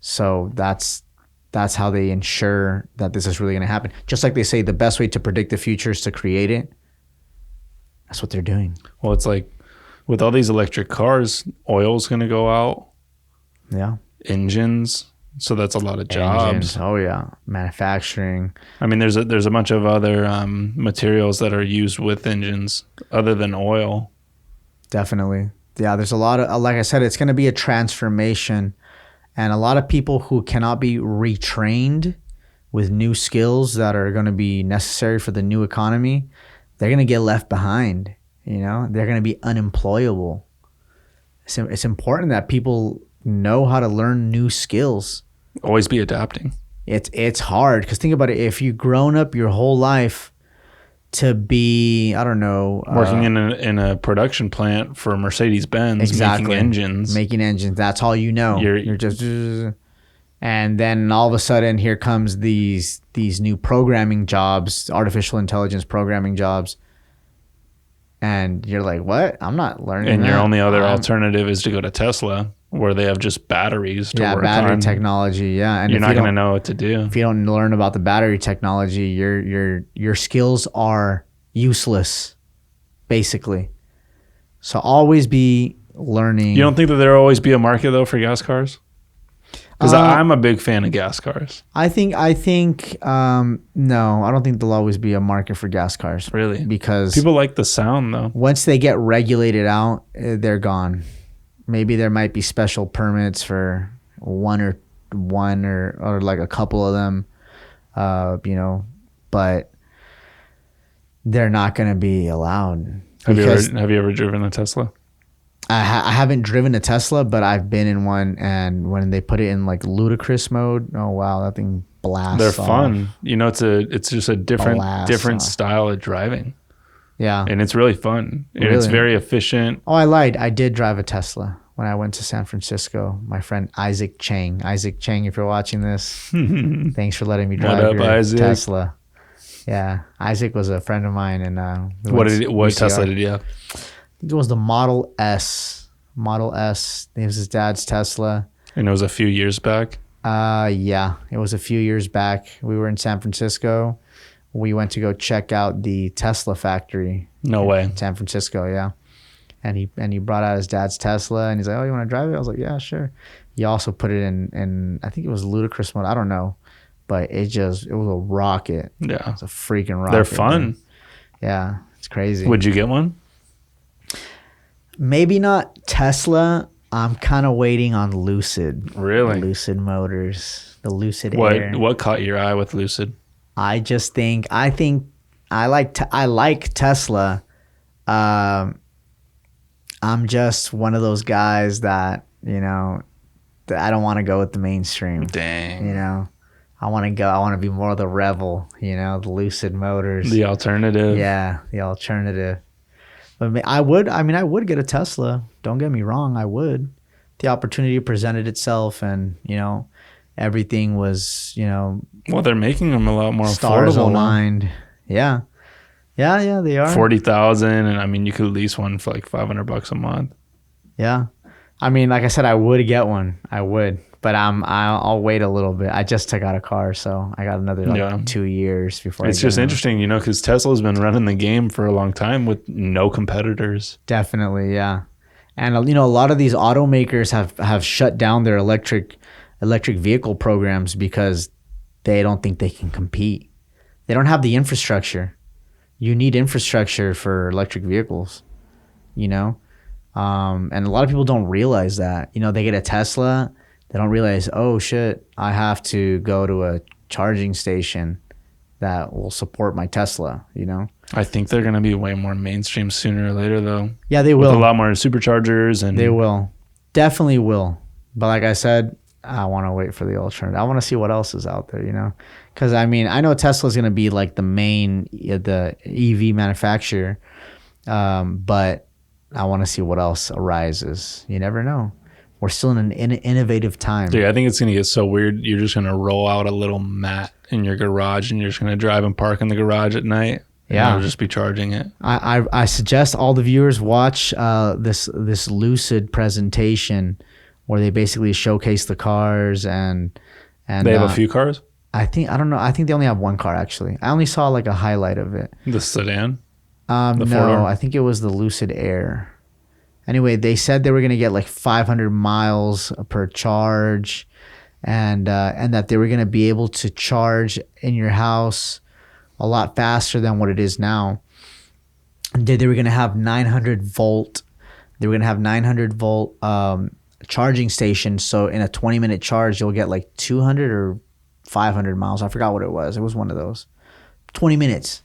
so that's how they ensure that this is really going to happen. Just like they say the best way to predict the future is to create it. That's what they're doing. Well, it's like with all these electric cars, oil's going to go out. Yeah. Engines. So that's a lot of jobs. Engines. Oh, yeah. Manufacturing. I mean, there's a bunch of other materials that are used with engines other than oil. Definitely. Yeah, there's a lot of, like I said, it's going to be a transformation. And a lot of people who cannot be retrained with new skills that are going to be necessary for the new economy, they're going to get left behind. You know, they're going to be unemployable. So it's important that people know how to learn new skills. Always be adapting. It's hard because think about it. If you've grown up your whole life to be, I don't know, working in a production plant for Mercedes-Benz, exactly. making engines. That's all you know. You're just, and then all of a sudden here comes these new programming jobs, artificial intelligence programming jobs, And you're like, what? I'm not learning And that. your only other alternative is to go to Tesla, where they have just batteries to work battery on. technology. Yeah. And you're not going to know what to do. If you don't learn about the battery technology, your skills are useless, basically. So always be learning. You don't think that there'll always be a market, though, for gas cars? Because I'm a big fan of gas cars. I think, no, I don't think there'll always be a market for gas cars. Really? Because people like the sound, though. Once they get regulated out, they're gone. Maybe there might be special permits for one or like a couple of them, but they're not going to be allowed. Have you ever driven a Tesla? I haven't driven a Tesla, but I've been in one, and when they put it in like ludicrous mode, oh wow, that thing blasts. They're fun. It's just a different style of driving. Yeah. And it's really fun. And it's very efficient. Oh, I lied. I did drive a Tesla when I went to San Francisco. My friend Isaac Chang, if you're watching this, thanks for letting me drive your Isaac? Tesla. Yeah, Isaac was a friend of mine, and what Tesla did you have? I think it was the Model S. Model S. It was his dad's Tesla. And it was a few years back. Yeah, it was a few years back. We were in San Francisco. We went to go check out the Tesla factory. No way. In San Francisco, yeah. And he brought out his dad's Tesla, and he's like, "Oh, you want to drive it?" I was like, "Yeah, sure." He also put it in I think it was ludicrous mode. I don't know, but it was a rocket. Yeah, it's a freaking rocket. They're fun. Man. Yeah, it's crazy. Would you get one? Maybe not Tesla. I'm kind of waiting on Lucid. Really? Lucid Motors, the Lucid Air. What caught your eye with Lucid? I like Tesla. I'm just one of those guys that, that I don't want to go with the mainstream. Dang. I want to be more of the rebel, the Lucid Motors. The alternative. Yeah, the alternative. But I would get a Tesla. Don't get me wrong, I would. The opportunity presented itself, and, everything was, well, they're making them a lot more stars affordable aligned. Yeah. Yeah, they are. 40,000, and you could lease one for like $500 a month. Yeah. Like I said, I would get one. I would. But I'll wait a little bit. I just took out a car, so I got another 2 years before. It's just interesting, because Tesla's been running the game for a long time with no competitors. Definitely, yeah. And a lot of these automakers have shut down their electric vehicle programs because they don't think they can compete. They don't have the infrastructure. You need infrastructure for electric vehicles, and a lot of people don't realize that. They get a Tesla. They don't realize, oh shit, I have to go to a charging station that will support my Tesla, I think they're going to be way more mainstream sooner or later, though. Yeah, they will. With a lot more superchargers. And they will. Definitely will. But like I said, I want to wait for the alternative. I want to see what else is out there, Because, I know Tesla's going to be like the EV manufacturer, but I want to see what else arises. You never know. We're still in an innovative time. Dude, I think it's going to get so weird. You're just going to roll out a little mat in your garage, and you're just going to drive and park in the garage at night. Yeah. And you'll just be charging it. I suggest all the viewers watch this Lucid presentation where they basically showcase the cars and they have a few cars? I don't know. I think they only have one car, actually. I only saw like a highlight of it. The sedan? No, I think it was the Lucid Air. Anyway, they said they were going to get like 500 miles per charge, and that they were going to be able to charge in your house a lot faster than what it is now. They were going to have 900 volt. They were going to have 900 volt charging stations. So in a 20-minute charge, you'll get like 200 or 500 miles. I forgot what it was. It was one of those. 20 minutes.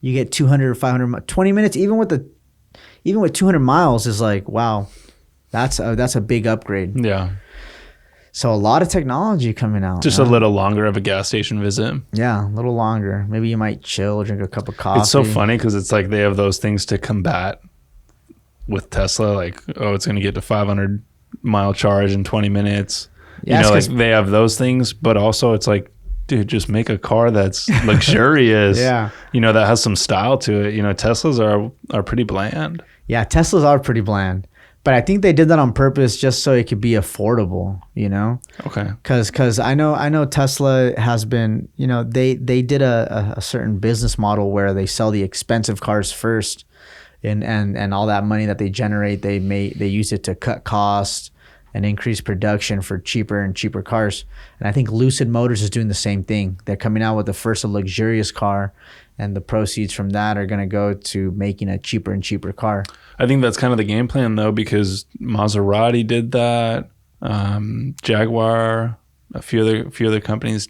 You get 200 or 500. 20 minutes, even with 200 miles is like, wow, that's a big upgrade. Yeah. So a lot of technology coming out. Just a little longer of a gas station visit. Yeah, a little longer. Maybe you might chill, drink a cup of coffee. It's so funny because it's like they have those things to combat with Tesla. Like, oh, it's going to get to 500 mile charge in 20 minutes. Yeah, like they have those things, but also it's like dude, just make a car that's luxurious. Yeah. That has some style to it. Teslas are pretty bland. Yeah, Teslas are pretty bland. But I think they did that on purpose just so it could be affordable, Okay. Because I know Tesla has been, they did a certain business model where they sell the expensive cars first, and all that money that they generate, they use it to cut costs and increase production for cheaper and cheaper cars. And I think Lucid Motors is doing the same thing. They're coming out with the first luxurious car, and the proceeds from that are going to go to making a cheaper and cheaper car. I think that's kind of the game plan, though, because Maserati did that, Jaguar, a few other companies.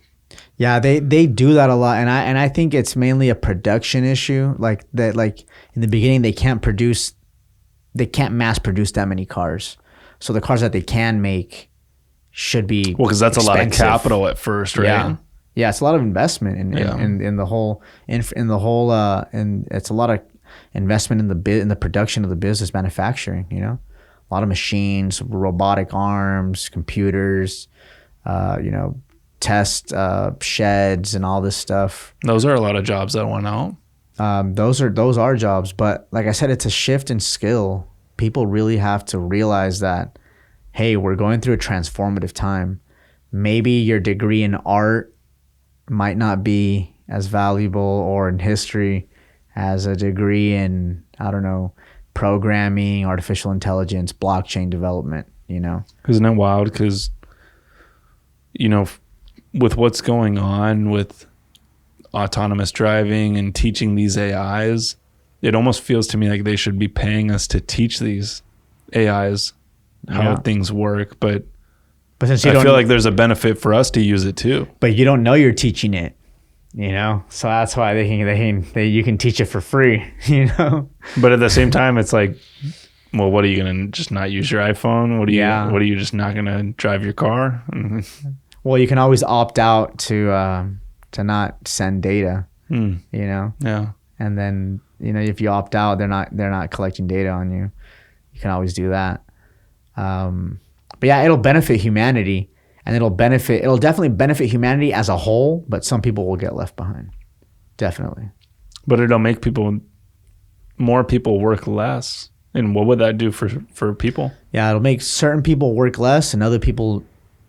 Yeah, they do that a lot, and I think it's mainly a production issue. Like that, like in the beginning, they can't mass produce that many cars. So the cars that they can make should be because that's expensive. a lot of capital at first, right? Yeah, it's a lot of investment in the whole and it's a lot of investment in the production of the business, manufacturing. A lot of machines, robotic arms, computers, test sheds, and all this stuff. Those are a lot of jobs that went out. Those are jobs, but like I said, it's a shift in skill. People really have to realize that, hey, we're going through a transformative time. Maybe your degree in art might not be as valuable, or in history, as a degree in, I don't know, programming, artificial intelligence, blockchain development, Isn't it wild? Because, with what's going on with autonomous driving and teaching these AIs, it almost feels to me like they should be paying us to teach these AIs how things work. But since I feel like there's a benefit for us to use it too. But you don't know you're teaching it, so that's why you can teach it for free, But at the same time, it's like, well, what are you gonna just not use your iPhone? What are you just not gonna drive your car? Well, you can always opt out to not send data, Yeah. And then if you opt out, they're not collecting data on you. You can always do that. But yeah, it'll benefit humanity, and it'll definitely benefit humanity as a whole. But some people will get left behind, definitely. But it'll make more people work less. And what would that do for people? Yeah, it'll make certain people work less, and other people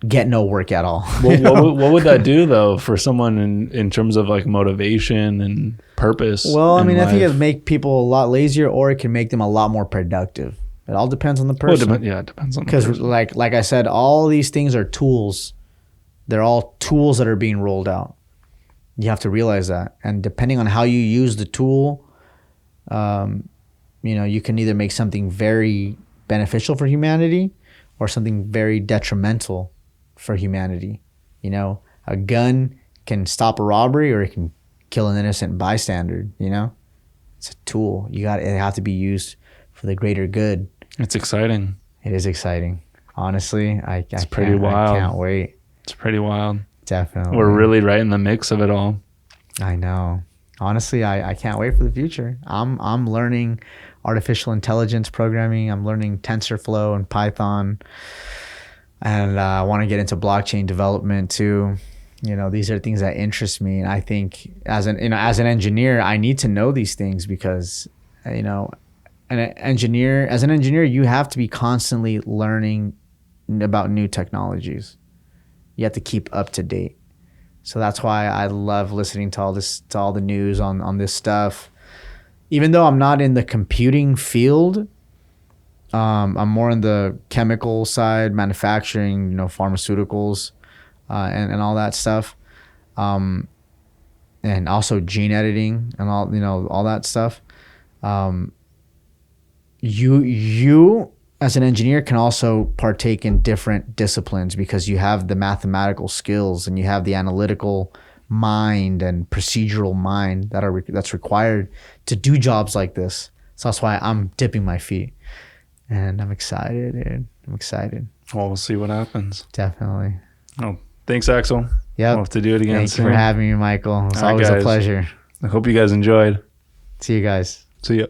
get no work at all. What would that do though for someone in terms of like motivation and purpose? Well, I mean, I think it'd make people a lot lazier, or it can make them a lot more productive. It all depends on the person. Well, it depends on the person. Because like I said, all these things are tools. They're all tools that are being rolled out. You have to realize that. And depending on how you use the tool, you can either make something very beneficial for humanity or something very detrimental for humanity. A gun can stop a robbery, or it can kill an innocent bystander. It's a tool. It has to be used for the greater good. It's exciting. It is exciting. Honestly, it's pretty wild. I can't wait. It's pretty wild. Definitely. We're really right in the mix of it all. I know. Honestly, I can't wait for the future. I'm learning artificial intelligence programming. I'm learning TensorFlow and Python. And I want to get into blockchain development too. These are things that interest me, and I think as an engineer, I need to know these things because, as an engineer, you have to be constantly learning about new technologies. You have to keep up to date. So that's why I love listening to all the news on this stuff. Even though I'm not in the computing field, I'm more in the chemical side, manufacturing, pharmaceuticals, and all that stuff, and also gene editing and all that stuff. You as an engineer can also partake in different disciplines because you have the mathematical skills and you have the analytical mind and procedural mind that's required to do jobs like this. So that's why I'm dipping my feet. And I'm excited, dude. I'm excited. Well, we'll see what happens. Definitely. Oh, thanks, Axel. Yeah. We'll have to do it again soon. Thank you for having me, Michael. It's always a pleasure. I hope you guys enjoyed. See you guys. See ya.